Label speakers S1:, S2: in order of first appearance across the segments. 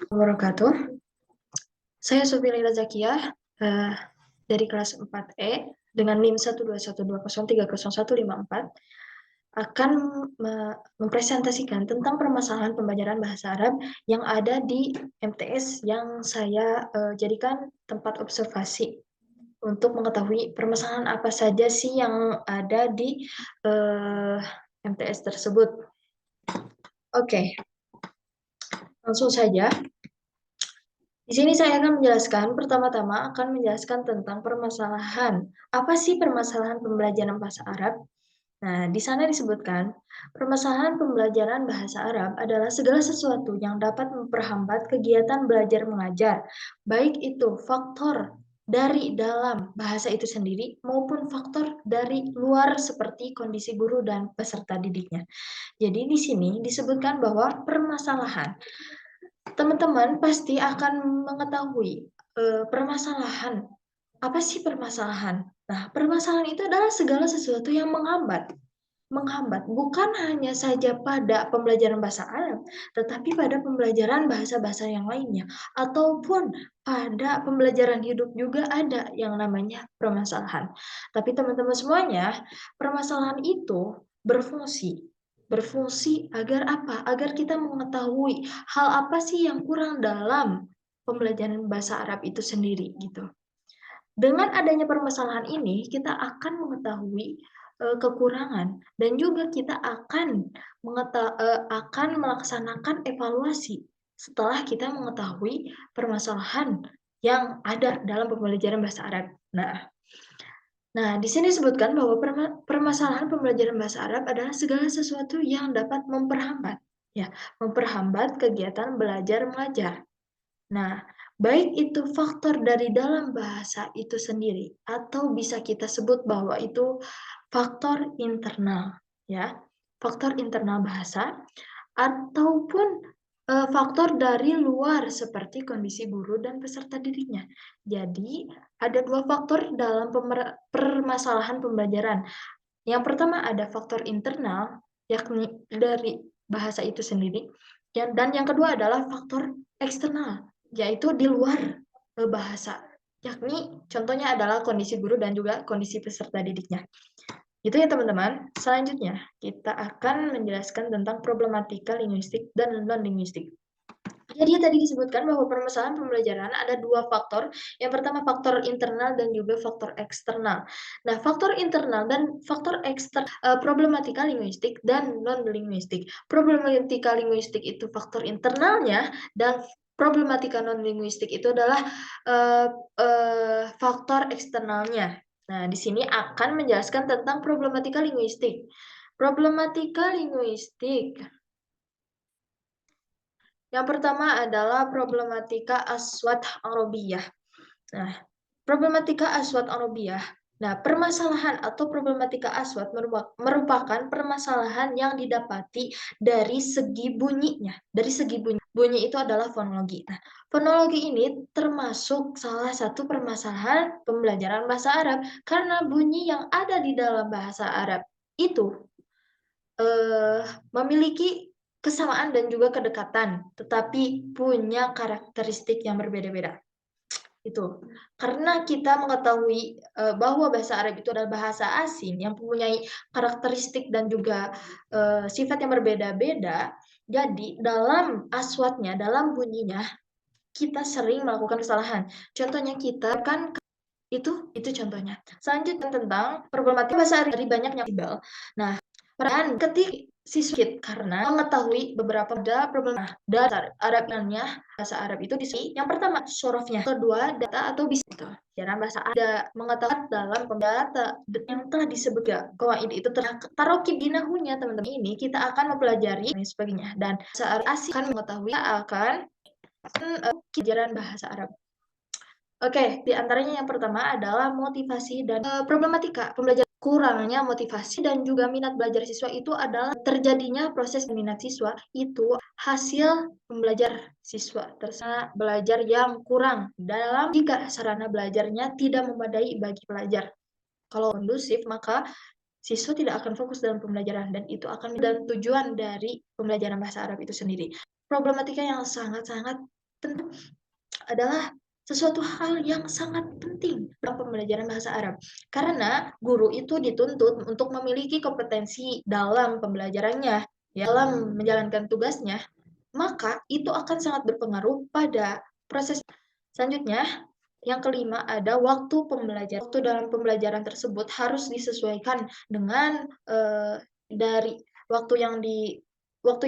S1: Wabarakatuh. Saya Sofi Laila Zakiyah dari kelas 4E dengan NIM 12120300154 akan mempresentasikan tentang permasalahan pembelajaran bahasa Arab yang ada di MTS yang saya jadikan tempat observasi untuk mengetahui permasalahan apa saja sih yang ada di MTS tersebut. Oke, langsung saja. Di sini saya akan menjelaskan, pertama-tama akan menjelaskan tentang permasalahan. Apa sih permasalahan pembelajaran bahasa Arab? Nah, di sana disebutkan, permasalahan pembelajaran bahasa Arab adalah segala sesuatu yang dapat memperhambat kegiatan belajar mengajar, baik itu faktor dari dalam bahasa itu sendiri maupun faktor dari luar seperti kondisi guru dan peserta didiknya. Jadi di sini disebutkan bahwa permasalahan teman-teman pasti akan mengetahui permasalahan. Apa sih permasalahan? Nah, permasalahan itu adalah segala sesuatu yang menghambat. Menghambat bukan hanya saja pada pembelajaran bahasa Arab, tetapi pada pembelajaran bahasa-bahasa yang lainnya. Ataupun pada pembelajaran hidup juga ada yang namanya permasalahan. Tapi teman-teman semuanya, permasalahan itu berfungsi. Berfungsi agar apa? Agar kita mengetahui hal apa sih yang kurang dalam pembelajaran bahasa Arab itu sendiri gitu. Dengan adanya permasalahan ini, kita akan mengetahui kekurangan dan juga kita akan akan melaksanakan evaluasi setelah kita mengetahui permasalahan yang ada dalam pembelajaran bahasa Arab. Nah, di sini disebutkan bahwa permasalahan pembelajaran bahasa Arab adalah segala sesuatu yang dapat memperhambat, ya, memperhambat kegiatan belajar mengajar. Nah, baik itu faktor dari dalam bahasa itu sendiri atau bisa kita sebut bahwa itu faktor internal, ya. Faktor internal bahasa ataupun faktor dari luar seperti kondisi guru dan peserta didiknya. Jadi, ada dua faktor dalam permasalahan pembelajaran. Yang pertama ada faktor internal, yakni dari bahasa itu sendiri, dan yang kedua adalah faktor eksternal, yaitu di luar bahasa, yakni contohnya adalah kondisi guru dan juga kondisi peserta didiknya. Itu ya teman-teman. Selanjutnya, kita akan menjelaskan tentang problematika linguistik dan non-linguistik. Jadi tadi disebutkan bahwa permasalahan pembelajaran ada dua faktor. Yang pertama faktor internal dan juga faktor eksternal. Nah, faktor internal dan faktor eksternal, problematika linguistik dan non-linguistik. Problematika linguistik itu faktor internalnya dan problematika non-linguistik itu adalah faktor eksternalnya. Nah, di sini akan menjelaskan tentang problematika linguistik. Problematika linguistik. Yang pertama adalah problematika aswat Arabiyah. Nah, problematika aswat Arabiyah. Nah, permasalahan atau problematika aswat merupakan permasalahan yang didapati dari segi bunyinya. Dari segi bunyi. Bunyi itu adalah fonologi. Nah, fonologi ini termasuk salah satu permasalahan pembelajaran bahasa Arab karena bunyi yang ada di dalam bahasa Arab itu memiliki kesamaan dan juga kedekatan, tetapi punya karakteristik yang berbeda-beda. Itu karena kita mengetahui bahwa bahasa Arab itu adalah bahasa asing yang mempunyai karakteristik dan juga sifat yang berbeda-beda. Jadi dalam aswatnya, dalam bunyinya kita sering melakukan kesalahan. Contohnya kita kan itu contohnya. Selanjutnya tentang problematika bahasa Arab dari banyaknya sibel. Nah, pertanyaan ketik siswa karena mengetahui beberapa problem dasar Arabnya bahasa Arab itu di sini. Yang pertama sorofnya, kedua data atau bisa cara bahasa ada mengetahui dalam pemdata yang telah disebut ya kawaid itu taroki binahunya teman-teman ini kita akan mempelajari dan sebagainya dan saat asing akan mengetahui akan pelajaran bahasa Arab. Oke, di antaranya yang pertama adalah motivasi dan problematika pembelajaran. Kurangnya motivasi dan juga minat belajar siswa itu adalah terjadinya proses minat siswa itu hasil pembelajar siswa tersebut belajar yang kurang dalam jika sarana belajarnya tidak memadai bagi pelajar. Kalau kondusif maka siswa tidak akan fokus dalam pembelajaran dan itu akan dan tujuan dari pembelajaran bahasa Arab itu sendiri. Problematika yang sangat-sangat penting adalah sesuatu hal yang sangat penting dalam pembelajaran bahasa Arab. Karena guru itu dituntut untuk memiliki kompetensi dalam pembelajarannya, ya, dalam menjalankan tugasnya, maka itu akan sangat berpengaruh pada proses. Selanjutnya, yang kelima ada waktu pembelajaran. Waktu dalam pembelajaran tersebut harus disesuaikan dengan dari waktu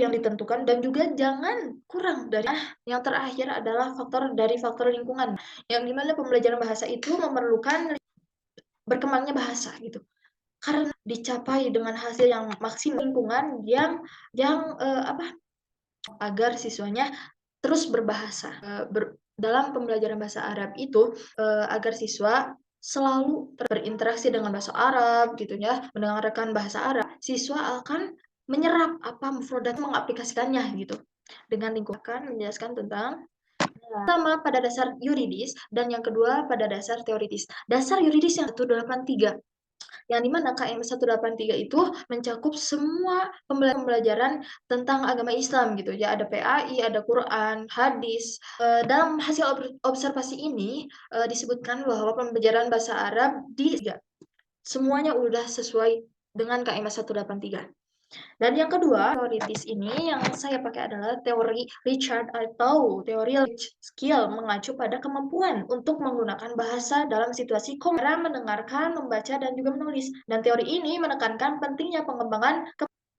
S1: yang ditentukan dan juga jangan kurang dari. Yang terakhir adalah faktor lingkungan, yang dimana pembelajaran bahasa itu memerlukan berkembangnya bahasa gitu. Karena dicapai dengan hasil yang maksimal lingkungan yang agar siswanya terus berbahasa. Dalam pembelajaran bahasa Arab itu agar siswa selalu berinteraksi dengan bahasa Arab gitu ya, mendengarkan bahasa Arab, siswa akan menyerap mufradat mengaplikasikannya gitu. Dengan lingkungan menjelaskan tentang pertama pada dasar yuridis dan yang kedua pada dasar teoritis. Dasar yuridis yang 183 yang dimana KM 183 itu mencakup semua pembelajaran tentang agama Islam gitu ya, ada PAI, ada Quran, hadis. Dalam hasil observasi ini disebutkan bahwa pembelajaran bahasa Arab semuanya udah sesuai dengan KM 183. Dan yang kedua, teoritis ini yang saya pakai adalah teori Richard atau teori skill mengacu pada kemampuan untuk menggunakan bahasa dalam situasi cara mendengarkan, membaca, dan juga menulis. Dan teori ini menekankan pentingnya pengembangan.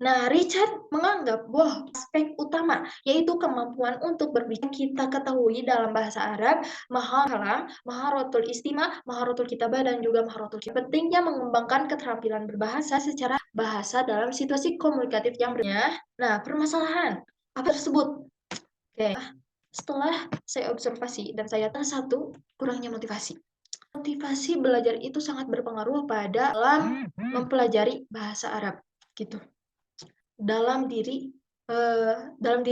S1: Nah, Richard menganggap bahwa aspek utama yaitu kemampuan untuk berbicara kita ketahui dalam bahasa Arab, kalam, maharatul istima, maharatul kitabah, dan juga maharatul kitabah. Pentingnya mengembangkan keterampilan berbahasa secara bahasa dalam situasi komunikatif yang berbeda. Nah, permasalahan apa tersebut? Oke, setelah saya observasi dan saya tahu satu, kurangnya motivasi. Motivasi belajar itu sangat berpengaruh pada dalam mempelajari bahasa Arab gitu. Dalam diri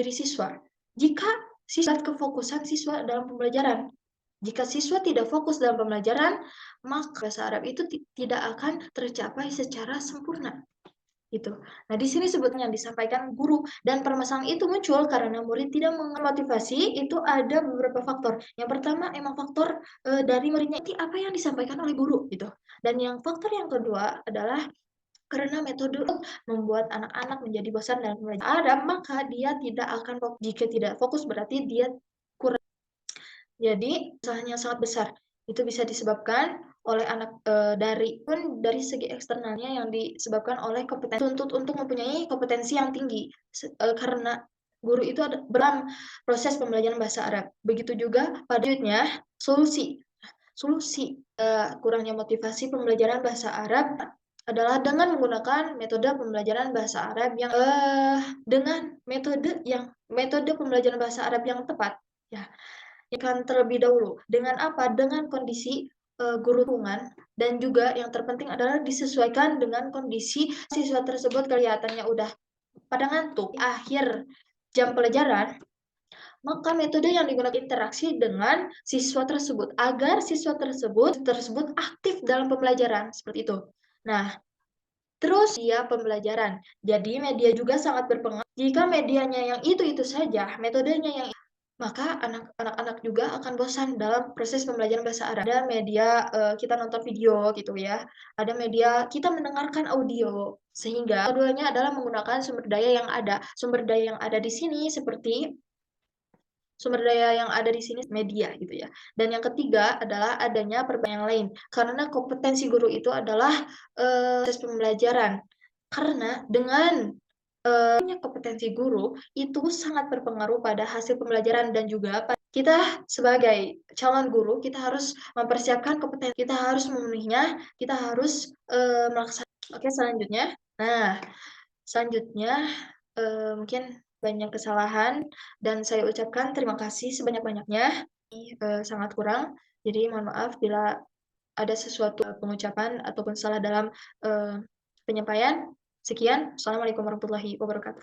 S1: siswa. Jika siswa kefokusan siswa dalam pembelajaran. Jika siswa tidak fokus dalam pembelajaran, maka bahasa Arab itu tidak akan tercapai secara sempurna. Gitu. Nah, di sini sebetulnya disampaikan guru dan permasalahan itu muncul karena murid tidak memotivasi. Itu ada beberapa faktor. Yang pertama emang faktor dari muridnya itu apa yang disampaikan oleh guru gitu. Dan yang faktor yang kedua adalah karena metode membuat anak-anak menjadi bosan dalam belajar Arab, maka dia tidak akan fokus. Jika tidak fokus berarti dia kurang. Jadi, usahanya sangat besar. Itu bisa disebabkan oleh anak dari segi eksternalnya yang disebabkan oleh kompetensi tuntut untuk mempunyai kompetensi yang tinggi karena guru itu ada dalam proses pembelajaran bahasa Arab. Begitu juga pada solusi kurangnya motivasi pembelajaran bahasa Arab adalah dengan menggunakan metode pembelajaran bahasa Arab yang dengan metode pembelajaran bahasa Arab yang tepat ya. Akan terlebih dahulu dengan apa? Dengan kondisi guru lingkungan dan juga yang terpenting adalah disesuaikan dengan kondisi siswa tersebut kelihatannya udah pada ngantuk akhir jam pelajaran, maka metode yang digunakan interaksi dengan siswa tersebut agar siswa tersebut aktif dalam pembelajaran seperti itu. Nah, terus media pembelajaran. Jadi media juga sangat berpengaruh. Jika medianya yang itu-itu saja, metodenya yang maka anak-anak juga akan bosan dalam proses pembelajaran bahasa Arab. Ada media kita nonton video gitu ya. Ada media kita mendengarkan audio. Sehingga keduanya adalah menggunakan sumber daya yang ada. Sumber daya yang ada di sini seperti sumber daya yang ada di sini media gitu ya. Dan yang ketiga adalah adanya perbedaan yang lain. Karena kompetensi guru itu adalah proses pembelajaran. Karena dengan kompetensi guru itu sangat berpengaruh pada hasil pembelajaran dan juga kita sebagai calon guru kita harus mempersiapkan kompetensi, kita harus memenuhinya, kita harus melaksanakan. Oke, selanjutnya. Nah, selanjutnya mungkin banyak kesalahan dan saya ucapkan terima kasih sebanyak-banyaknya. Sangat kurang, jadi mohon maaf bila ada sesuatu pengucapan ataupun salah dalam penyampaian. Sekian, Assalamualaikum warahmatullahi wabarakatuh.